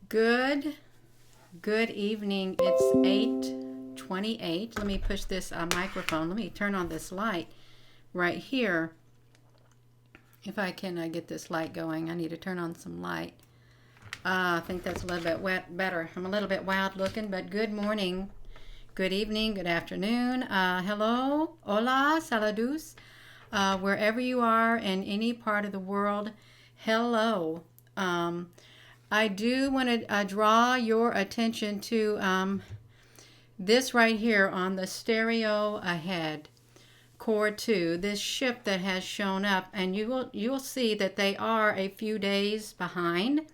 Good evening. It's 8:28. Let me push this microphone. Let me turn on this light right here. If I can get this light going, I need to turn on some light. I think that's a little bit better. I'm a little bit wild looking, but good morning, good evening, good afternoon. Hello, hola, saludos. Wherever you are in any part of the world, hello. I do want to draw your attention to this right here on the stereo ahead, Core 2, this ship that has shown up, and you'll see that they are a few days behind.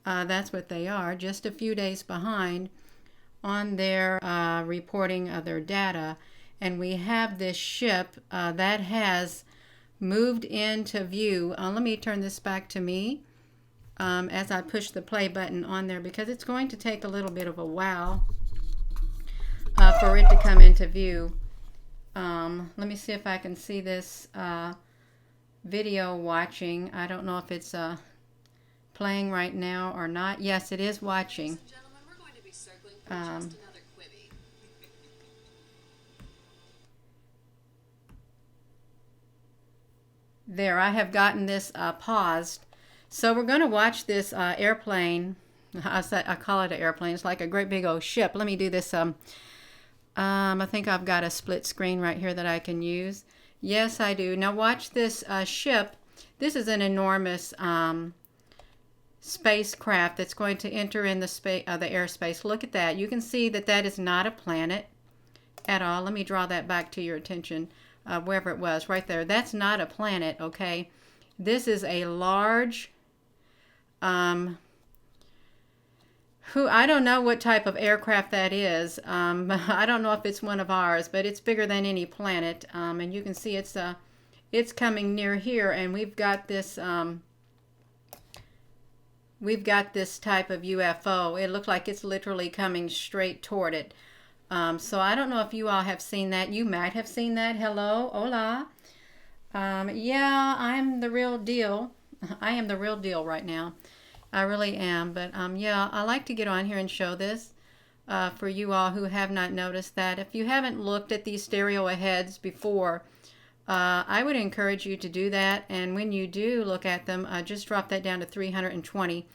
That's what they are, just a few days behind on their reporting of their data. And we have this ship that has moved into view. Let me turn this back to me. As I push the play button on there, because it's going to take a little bit of a while for it to come into view. Let me see if I can see this video watching. I don't know if it's playing right now or not. Yes, it is watching. Ladies and gentlemen, we're going to be circling for just another quibby. There, I have gotten this paused. So we're going to watch this airplane. I call it an airplane. It's like a great big old ship. Let me do this. I think I've got a split screen right here that I can use. Yes, I do. Now watch this ship. This is an enormous spacecraft that's going to enter in the airspace. Look at that. You can see that that is not a planet at all. Let me draw that back to your attention, wherever it was, right there. That's not a planet, okay? This is a large, I don't know what type of aircraft that is. I don't know if it's one of ours, but it's bigger than any planet. And you can see it's coming near here, and we've got this type of UFO. It looks like it's literally coming straight toward it. So I don't know if you all have seen that. You might have seen that. Hello, hola. Yeah, I'm the real deal. I am the real deal right now. I really am. But yeah, I like to get on here and show this for you all who have not noticed that. If you haven't looked at these stereo aheads before, I would encourage you to do that. And when you do look at them, just drop that down to 320.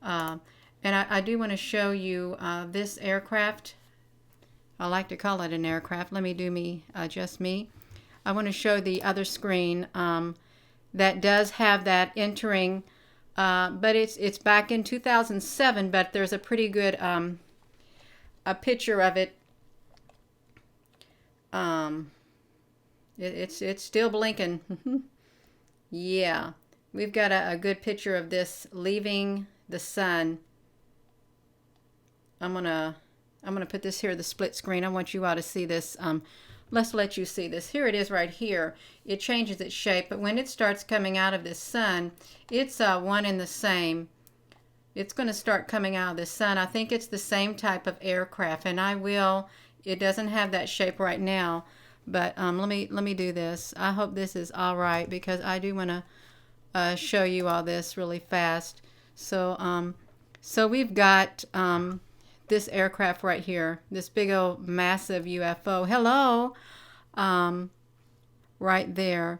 And I do want to show you this aircraft. I like to call it an aircraft. Let me do just me. I want to show the other screen that does have that entering, but it's back in 2007, but there's a pretty good a picture of it. It's still blinking. Yeah, we've got a good picture of this leaving the sun. I'm gonna put this here, the split screen. I want you all to see this. Let's let you see this. Here it is right here. It changes its shape, but when it starts coming out of this sun, it's one and the same. It's going to start coming out of the sun. I think it's the same type of aircraft, and it doesn't have that shape right now, but let me do this. I hope this is all right, because I do want to show you all this really fast. So we've got this aircraft right here, this big old massive UFO. Hello, right there.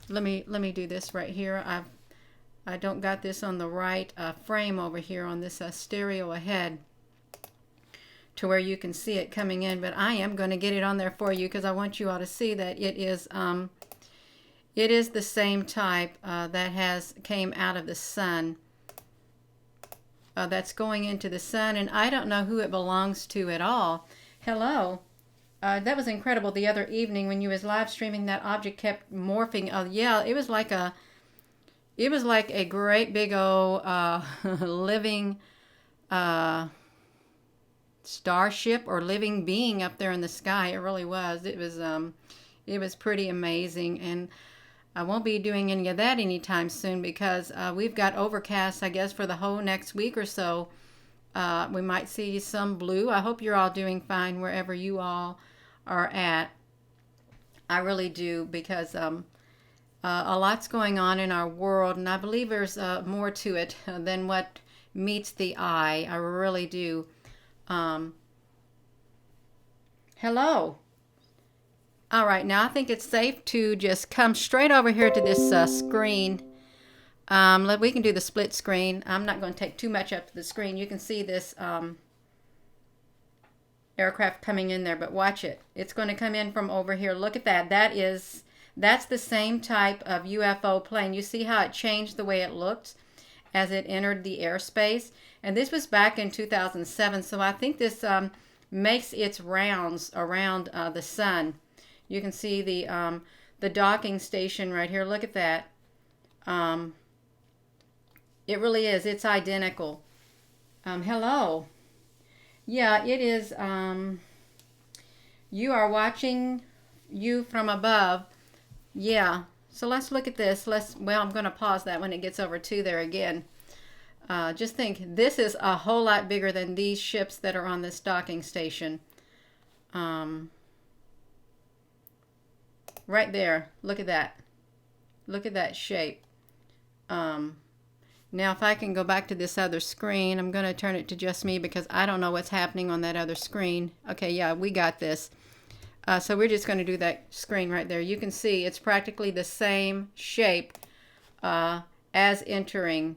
Let me do this right here. I don't got this on the right frame over here on this stereo ahead to where you can see it coming in, but I am going to get it on there for you because I want you all to see that it is the same type that came out of the sun. That's going into the sun, and I don't know who it belongs to at all. Hello. That was incredible the other evening when you was live streaming. That object kept morphing. Yeah, it was like a great big old living starship or living being up there in the sky. It really was. It was pretty amazing, and I won't be doing any of that anytime soon because we've got overcast, I guess, for the whole next week or so. We might see some blue. I hope you're all doing fine wherever you all are at. I really do, because a lot's going on in our world, and I believe there's more to it than what meets the eye. I really do. Hello. All right, now I think it's safe to just come straight over here to this screen. We can do the split screen. I'm not going to take too much up to the screen. You can see this aircraft coming in there, but watch it. It's going to come in from over here. Look at that. That's the same type of UFO plane. You see how it changed the way it looked as it entered the airspace? And this was back in 2007, so I think this makes its rounds around the sun. You can see the docking station right here. Look at that. It really is. It's identical. Hello. Yeah, it is. You are watching you from above. Yeah. So let's look at this. Well, I'm going to pause that when it gets over to there again. Just think, this is a whole lot bigger than these ships that are on this docking station. Right there. Look at that. Look at that shape. Now, if I can go back to this other screen, I'm going to turn it to just me because I don't know what's happening on that other screen. Okay, yeah, we got this. So we're just going to do that screen right there. You can see it's practically the same shape as entering,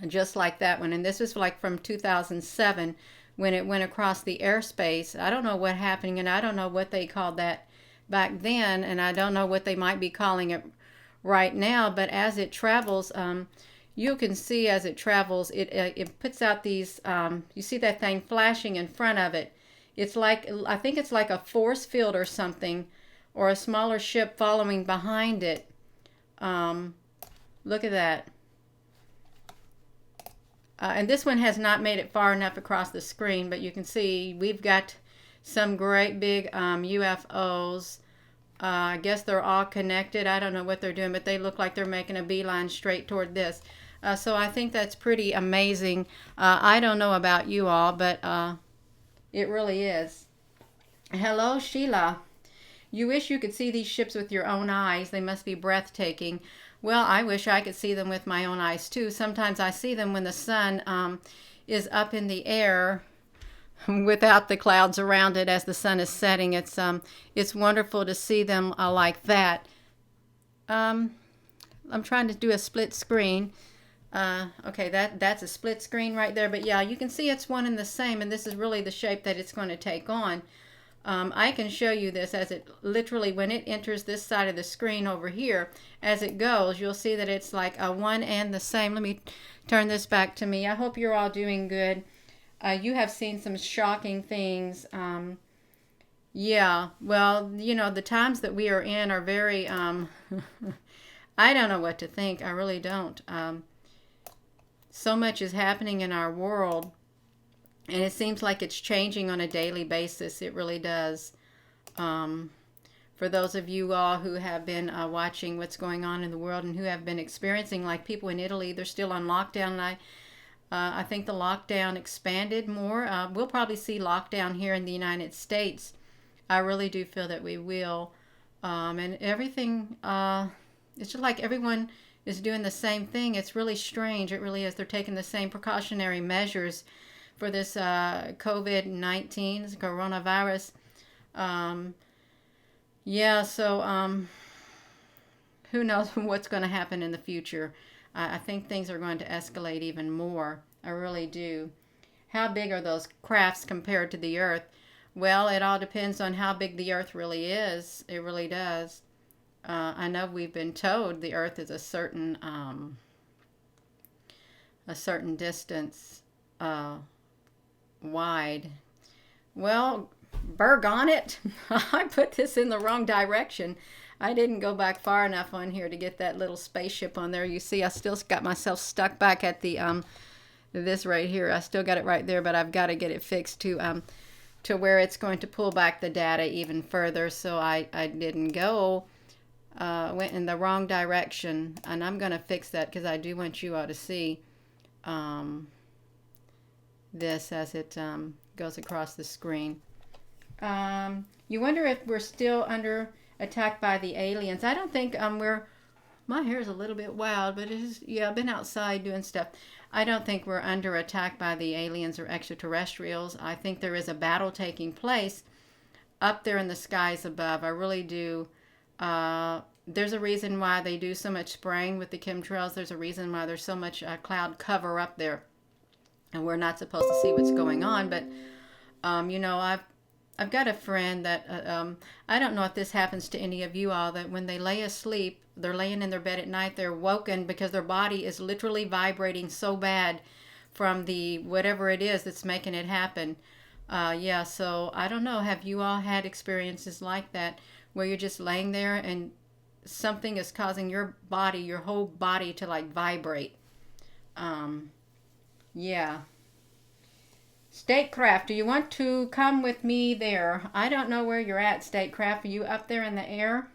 just like that one. And this was like from 2007 when it went across the airspace. I don't know what happened, and I don't know what they called that back then, and I don't know what they might be calling it right now. But as it travels, you can see as it travels, it puts out these, you see that thing flashing in front of it. It's like, I think it's like a force field or something, or a smaller ship following behind it. Look at that. And this one has not made it far enough across the screen, but you can see we've got some great big UFOs. I guess they're all connected. I don't know what they're doing, but they look like they're making a beeline straight toward this. So I think that's pretty amazing. I don't know about you all, but it really is. Hello, Sheila. You wish you could see these ships with your own eyes. They must be breathtaking. Well, I wish I could see them with my own eyes too. Sometimes I see them when the sun is up in the air without the clouds around it as the sun is setting. It's wonderful to see them like that. I'm trying to do a split screen. Okay, that's a split screen right there. But yeah, you can see it's one and the same, and this is really the shape that it's going to take on. I can show you this as it literally, when it enters this side of the screen over here, as it goes, you'll see that it's like a one and the same. Let me turn this back to me. I hope you're all doing good. You have seen some shocking things. Yeah, well, you know, the times that we are in are very, I don't know what to think. I really don't. So much is happening in our world, and it seems like it's changing on a daily basis. It really does. For those of you all who have been watching what's going on in the world and who have been experiencing, like people in Italy, they're still on lockdown, and I think the lockdown expanded more. We'll probably see lockdown here in the United States. I really do feel that we will. And everything, it's just like everyone is doing the same thing. It's really strange. It really is. They're taking the same precautionary measures for this COVID-19, this coronavirus. Yeah, so who knows what's going to happen in the future. I think things are going to escalate even more. I really do. How big are those crafts compared to the Earth? Well, it all depends on how big the Earth really is. It really does. I know we've been told the Earth is a certain distance wide. Well, burg on it. I put this in the wrong direction. I didn't go back far enough on here to get that little spaceship on there. You see, I still got myself stuck back at the this right here. I still got it right there, but I've got to get it fixed to where it's going to pull back the data even further. So I didn't go. Went in the wrong direction, and I'm going to fix that because I do want you all to see this as it goes across the screen. You wonder if we're still under attack by the aliens. I don't think we're My hair is a little bit wild, but it is, yeah, I've been outside doing stuff. I don't think we're under attack by the aliens or extraterrestrials. I think there is a battle taking place up there in the skies above. I really do. There's a reason why they do so much spraying with the chemtrails. There's a reason why there's so much cloud cover up there. And we're not supposed to see what's going on. But, you know, I've got a friend that, I don't know if this happens to any of you all, that when they lay asleep, they're laying in their bed at night, they're woken because their body is literally vibrating so bad from the whatever it is that's making it happen. Yeah, so I don't know. Have you all had experiences like that where you're just laying there and something is causing your body, your whole body to like vibrate? Yeah. Statecraft, do you want to come with me there? I don't know where you're at, Statecraft. Are you up there in the air?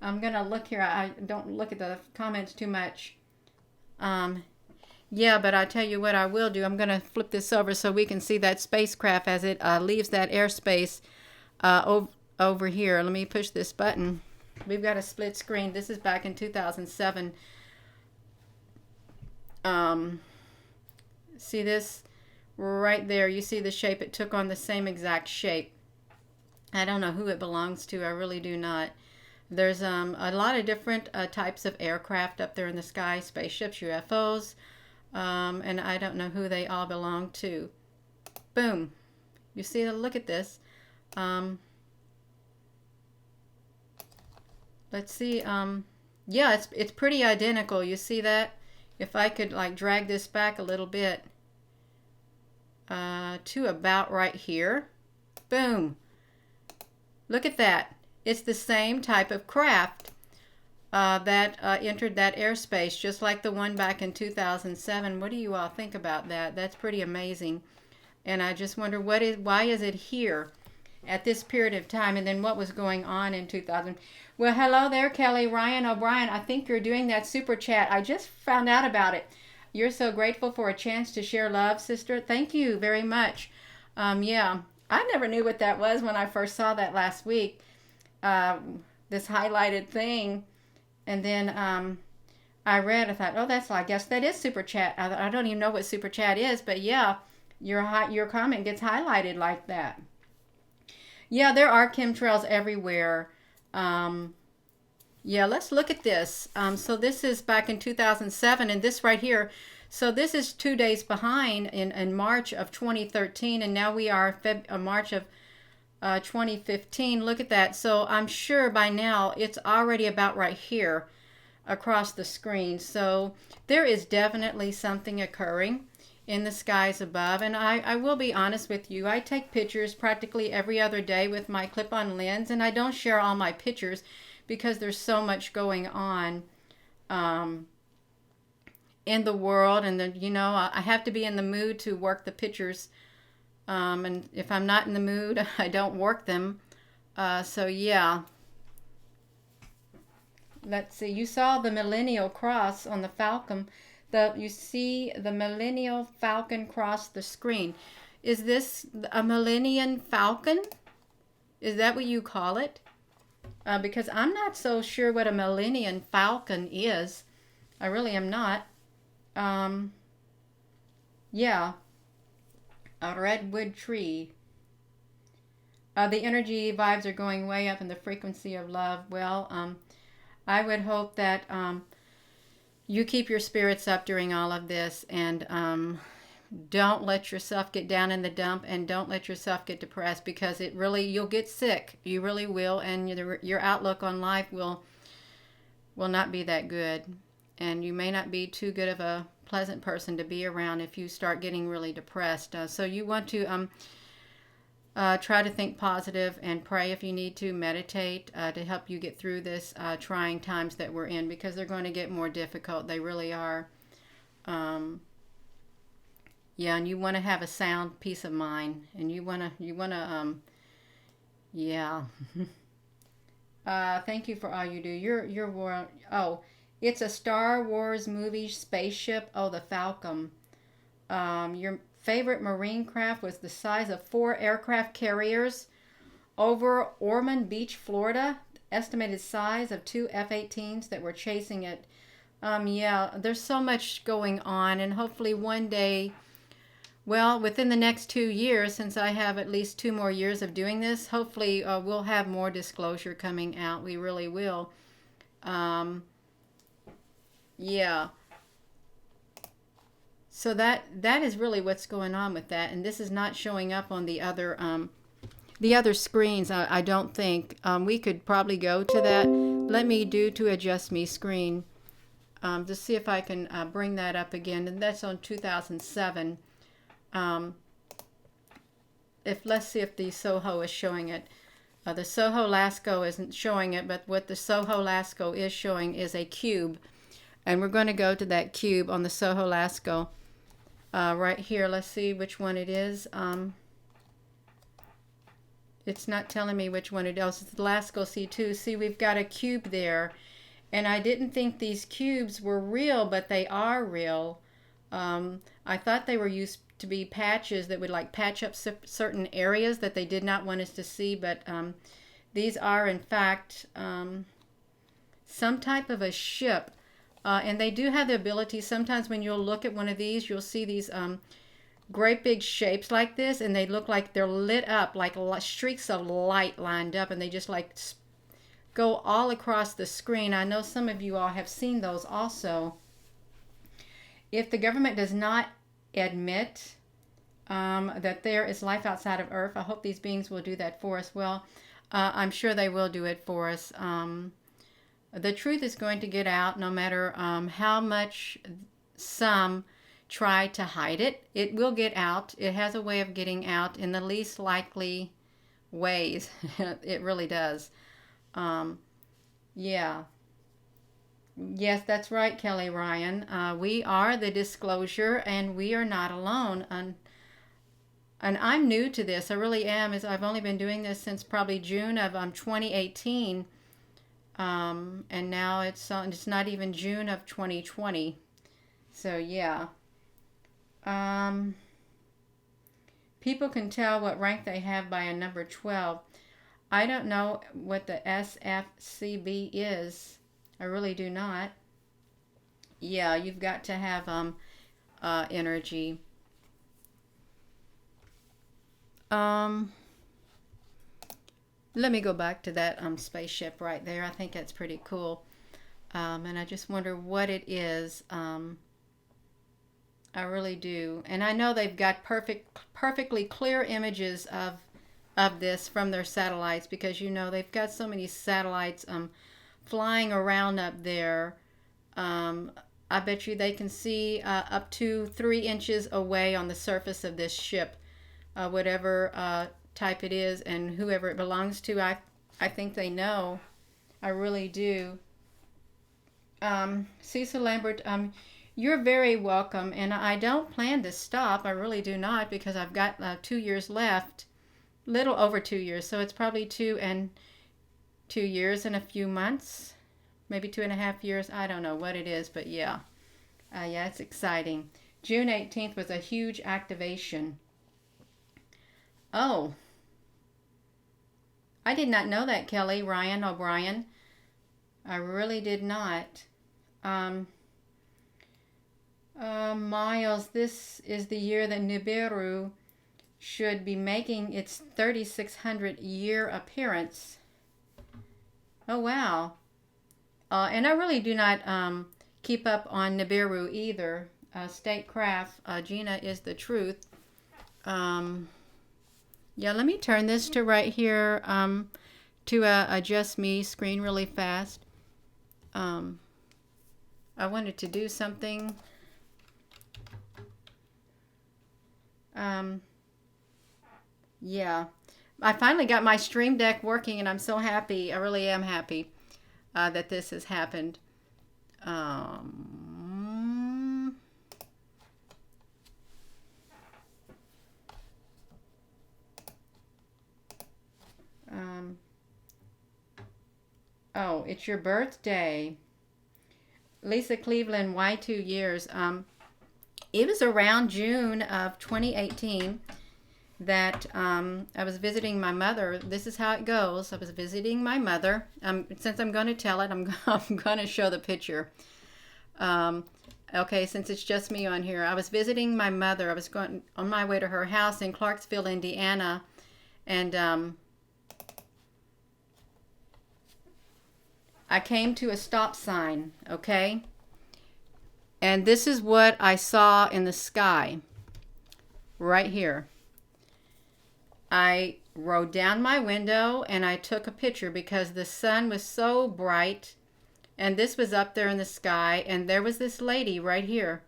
I'm going to look here. I don't look at the comments too much. Yeah, but I tell you what I will do. I'm going to flip this over so we can see that spacecraft as it leaves that airspace over here. Let me push this button. We've got a split screen. This is back in 2007. See this? Right there, you see the shape. It took on the same exact shape. I don't know who it belongs to. I really do not. There's a lot of different types of aircraft up there in the sky, spaceships, UFOs, and I don't know who they all belong to. Boom. You see, look at this. Let's see. Yeah, it's pretty identical. You see that? If I could like drag this back a little bit. To about right here. Boom. Look at that. It's the same type of craft that entered that airspace, just like the one back in 2007. What do you all think about that? That's pretty amazing. And I just wonder why is it here at this period of time, and then what was going on in 2000. Well, hello there, Kelly Ryan O'Brien. I think you're doing that super chat. I just found out about it. You're so grateful for a chance to share love, sister. Thank you very much. Yeah, I never knew what that was when I first saw that last week. This highlighted thing. And then I thought, oh, I guess that is super chat. I don't even know what super chat is, but yeah, your comment gets highlighted like that. Yeah, there are chemtrails everywhere. Yeah, let's look at this. So this is back in 2007, and this right here. So this is 2 days behind in March of 2013, and now we are March of 2015. Look at that. So I'm sure by now it's already about right here across the screen. So there is definitely something occurring in the skies above. And I will be honest with you. I take pictures practically every other day with my clip-on lens, and I don't share all my pictures because there's so much going on in the world. And then, you know, I have to be in the mood to work the pictures. And if I'm not in the mood, I don't work them. So yeah. Let's see. You saw the Millennial Cross on the Falcon. You see the Millennial Falcon cross the screen. Is this a Millennium Falcon? Is that what you call it? Because I'm not so sure what a Millennium Falcon is. I really am not. Yeah. A redwood tree. The energy vibes are going way up in the frequency of love. Well, I would hope that you keep your spirits up during all of this, and don't let yourself get down in the dump, and don't let yourself get depressed, because you'll get sick. You really will, and your outlook on life will not be that good, and you may not be too good of a pleasant person to be around if you start getting really depressed. So you want to try to think positive and pray if you need to, meditate to help you get through this trying times that we're in, because they're going to get more difficult. They really are. Yeah, and you want to have a sound peace of mind, and you want to yeah. Thank you for all you do. Your war. Oh, it's a Star Wars movie spaceship. Oh, the Falcon. Your favorite marine craft was the size of 4 aircraft carriers over Ormond Beach, Florida. estimated size of 2 F-18s that were chasing it. Yeah, there's so much going on, and hopefully one day, well, within the next 2 years, since I have at least 2 more years of doing this, hopefully we'll have more disclosure coming out. We really will. Yeah. So that is really what's going on with that, and this is not showing up on the other screens. I don't think we could probably go to that. Let me do to adjust me screen to see if I can bring that up again, and that's on 2007. Let's see if the Soho is showing it. The Soho Lasco isn't showing it, but what the Soho Lasco is showing is a cube, and we're going to go to that cube on the Soho Lasco. Right here, let's see which one it is. It's not telling me which one it is. It's the Lasco C2. See, we've got a cube there. And I didn't think these cubes were real, but they are real. I thought they were used to be patches that would like patch up certain areas that they did not want us to see. But these are, in fact, some type of a ship. And they do have the ability, sometimes when you'll look at one of these, you'll see these great big shapes like this, and they look like they're lit up, like streaks of light lined up, and they just like go all across the screen. I know some of you all have seen those also. If the government does not admit that there is life outside of Earth, I hope these beings will do that for us. Well, I'm sure they will do it for us. The truth is going to get out no matter how much some try to hide it. It will get out. It has a way of getting out in the least likely ways. It really does. Yeah. Yes, that's right, Kelly Ryan. We are the disclosure, and we are not alone. And I'm new to this. I really am. I've only been doing this since probably June of 2018. And now it's not even June of 2020. So yeah. People can tell what rank they have by a number 12. I don't know what the SFCB is. I really do not. Yeah, you've got to have energy. Let me go back to that spaceship right there. I think that's pretty cool. And I just wonder what it is. I really do. And I know they've got perfectly clear images of this from their satellites, because you know they've got so many satellites flying around up there. I bet you they can see up to 3 inches away on the surface of this ship, whatever type it is and whoever it belongs to. I think they know. I really do. Cecil Lambert, you're very welcome, and I don't plan to stop. I really do not, because I've got 2 years left, little over 2 years, so it's probably 2 years and a few months, maybe 2.5 years. I don't know what it is, but yeah. Yeah, it's exciting. June 18th was a huge activation. Oh, I did not know that, Kelly Ryan O'Brien. I really did not. Miles, this is the year that Nibiru should be making its 3600 year appearance. Oh, wow. And I really do not keep up on Nibiru either. Statecraft, Gina is the truth. Yeah, let me turn this to right here to adjust me screen really fast. I wanted to do something. Yeah, I finally got my Stream Deck working, and I'm so happy. I really am happy that this has happened. Oh, it's your birthday. Lisa Cleveland, why 2 years? It was around June of 2018, that I was visiting my mother. This is how it goes. I was visiting my mother. Since I'm going to tell it, I'm going to show the picture. Okay, since it's just me on here. I was visiting my mother. I was going on my way to her house in Clarksville, Indiana. And I came to a stop sign, okay? And this is what I saw in the sky right here. I rolled down my window and I took a picture because the sun was so bright, and this was up there in the sky, and there was this lady right here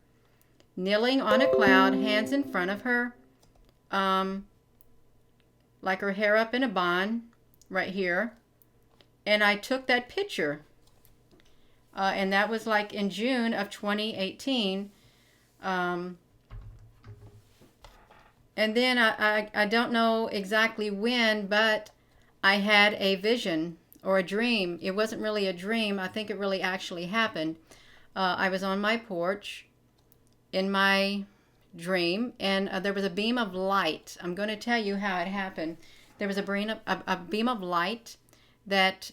kneeling on a cloud, hands in front of her, like her hair up in a bun right here. And I took that picture. And that was like in June of 2018. And then I don't know exactly when, but I had a vision or a dream. It wasn't really a dream. I think it really actually happened. I was on my porch in my dream, and there was a beam of light. I'm going to tell you how it happened. There was a beam of light that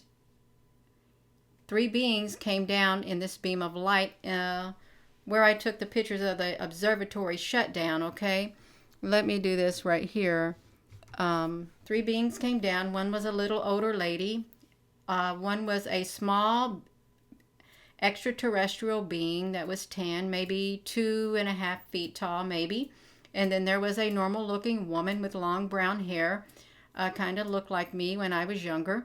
3 beings came down in this beam of light where I took the pictures of the observatory shutdown, okay? Let me do this right here. 3 beings came down. One was a little older lady. One was a small extraterrestrial being that was tan, maybe 2.5 feet tall, maybe. And then there was a normal looking woman with long brown hair, kind of looked like me when I was younger.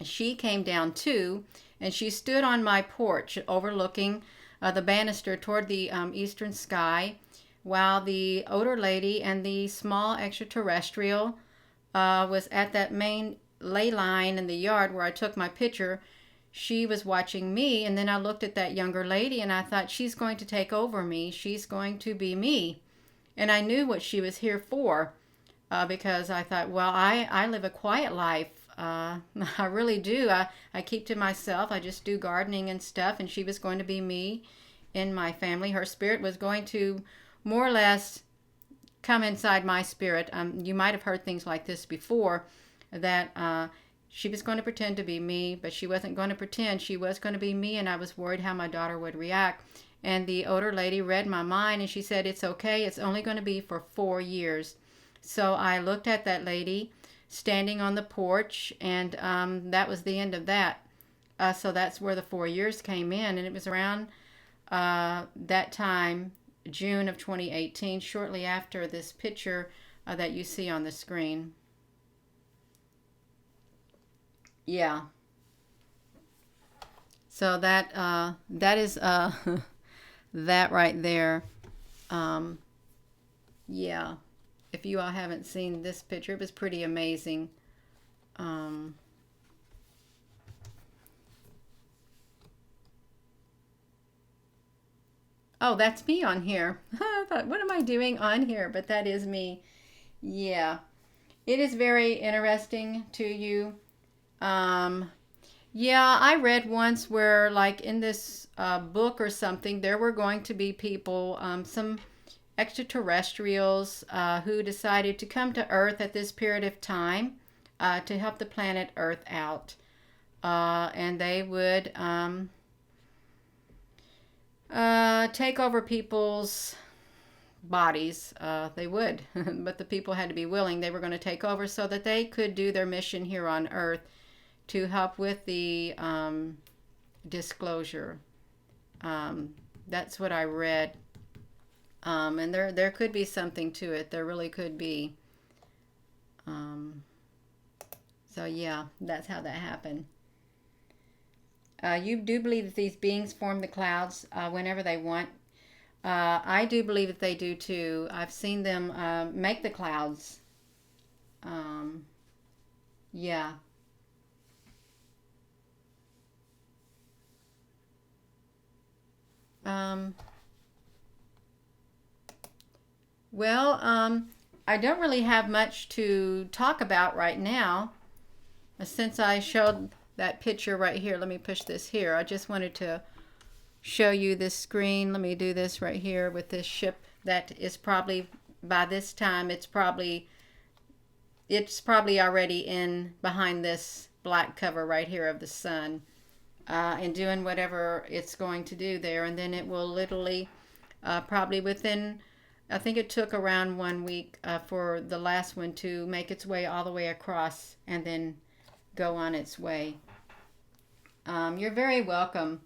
She came down too, and she stood on my porch overlooking the banister toward the eastern sky, while the older lady and the small extraterrestrial was at that main ley line in the yard where I took my picture. She was watching me, and then I looked at that younger lady and I thought, she's going to take over me. She's going to be me. And I knew what she was here for because I thought, well, I live a quiet life. I really do. I keep to myself. I just do gardening and stuff, and she was going to be me in my family. Her spirit was going to more or less come inside my spirit. You might have heard things like this before, that she was going to pretend to be me, but she wasn't going to pretend. She was going to be me, and I was worried how my daughter would react. And the older lady read my mind, and she said, it's okay. It's only going to be for 4 years. So I looked at that lady standing on the porch, and that was the end of that. So that's where the 4 years came in, and it was around that time, June of 2018, shortly after this picture that you see on the screen. Yeah. So that is that right there. Yeah. If you all haven't seen this picture, it was pretty amazing. Oh, that's me on here. I thought, what am I doing on here? But that is me. Yeah. It is very interesting to you. Yeah, I read once where, like, in this book or something, there were going to be people, some extraterrestrials who decided to come to Earth at this period of time to help the planet Earth out. And they would take over people's bodies. They would, but the people had to be willing. They were going to take over so that they could do their mission here on Earth to help with the disclosure. That's what I read. And there could be something to it. There really could be. So yeah, that's how that happened. You do believe that these beings form the clouds whenever they want. I do believe that they do too. I've seen them make the clouds. Yeah. Well, I don't really have much to talk about right now. Since I showed that picture right here, let me push this here. I just wanted to show you this screen. Let me do this right here with this ship that is probably by this time it's probably already in behind this black cover right here of the sun, and doing whatever it's going to do there. And then it will literally, probably within, I think it took around 1 week for the last one to make its way all the way across and then go on its way. You're very welcome.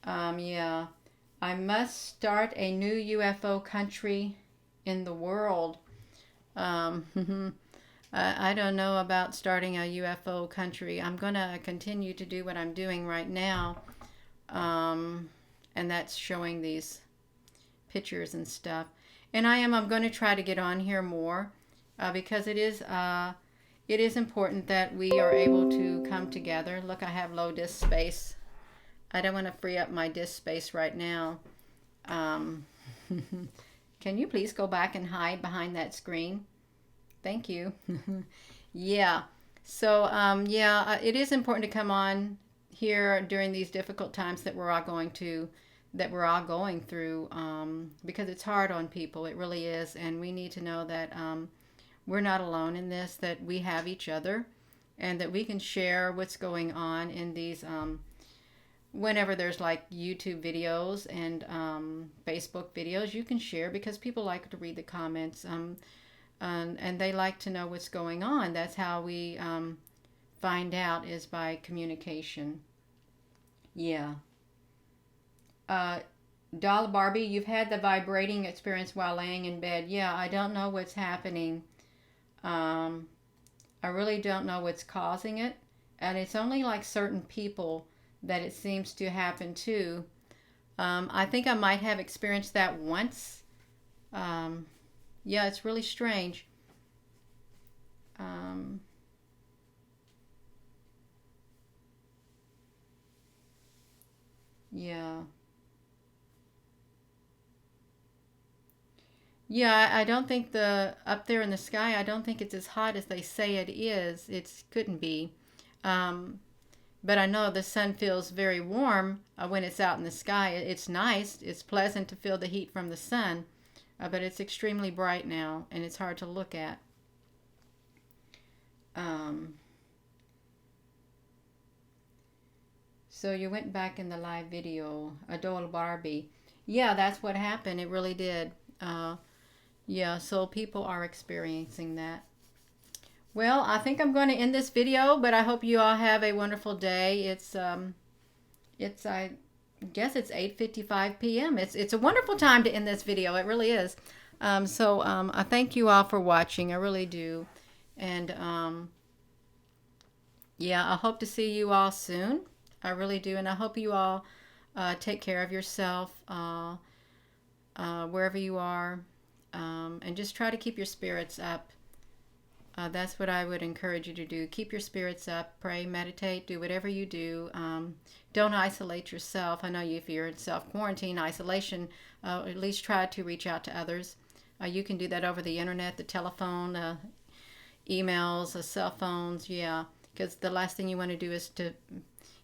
Yeah, I must start a new UFO country in the world. I don't know about starting a UFO country. I'm going to continue to do what I'm doing right now. And that's showing these pictures and stuff. And I'm going to try to get on here more because it is important that we are able to come together. Look, I have low disk space. I don't want to free up my disk space right now. Can you please go back and hide behind that screen? Thank you. Yeah. So, it is important to come on here during these difficult times that we're all going through, because it's hard on people. It really is. And we need to know that we're not alone in this, that we have each other, and that we can share what's going on in these, whenever there's like YouTube videos and Facebook videos, you can share because people like to read the comments. And they like to know what's going on. That's how we find out, is by communication. Yeah. Doll Barbie, you've had the vibrating experience while laying in bed. Yeah, I don't know what's happening. I really don't know what's causing it. And it's only like certain people that it seems to happen to. I think I might have experienced that once. Yeah, it's really strange. Yeah. Yeah, I don't think up there in the sky, I don't think it's as hot as they say it is. It couldn't be. Um, but I know the sun feels very warm when it's out in the sky. It's nice. It's pleasant to feel the heat from the sun. But it's extremely bright now, and it's hard to look at. So you went back in the live video, Adol Barbie. Yeah, that's what happened. It really did. Yeah, so people are experiencing that. Well, I think I'm going to end this video, but I hope you all have a wonderful day. I guess it's 8:55 p.m. It's a wonderful time to end this video. It really is. I thank you all for watching. I really do. And yeah, I hope to see you all soon. I really do. And I hope you all take care of yourself wherever you are. And just try to keep your spirits up. That's what I would encourage you to do. Keep your spirits up. Pray, meditate, do whatever you do. Don't isolate yourself. I know if you're in self-quarantine, isolation, at least try to reach out to others. You can do that over the internet, the telephone, emails, cell phones. Yeah, because the last thing you want to do is to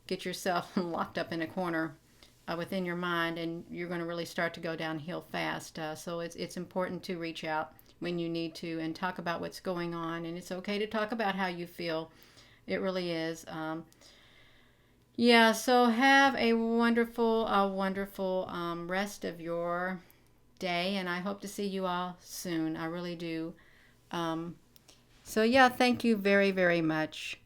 get yourself locked up in a corner within your mind, and you're going to really start to go downhill fast. So it's important to reach out when you need to and talk about what's going on. And it's okay to talk about how you feel. It really is. Yeah, so have a wonderful rest of your day, and I hope to see you all soon. I really do. So yeah, thank you very, very much.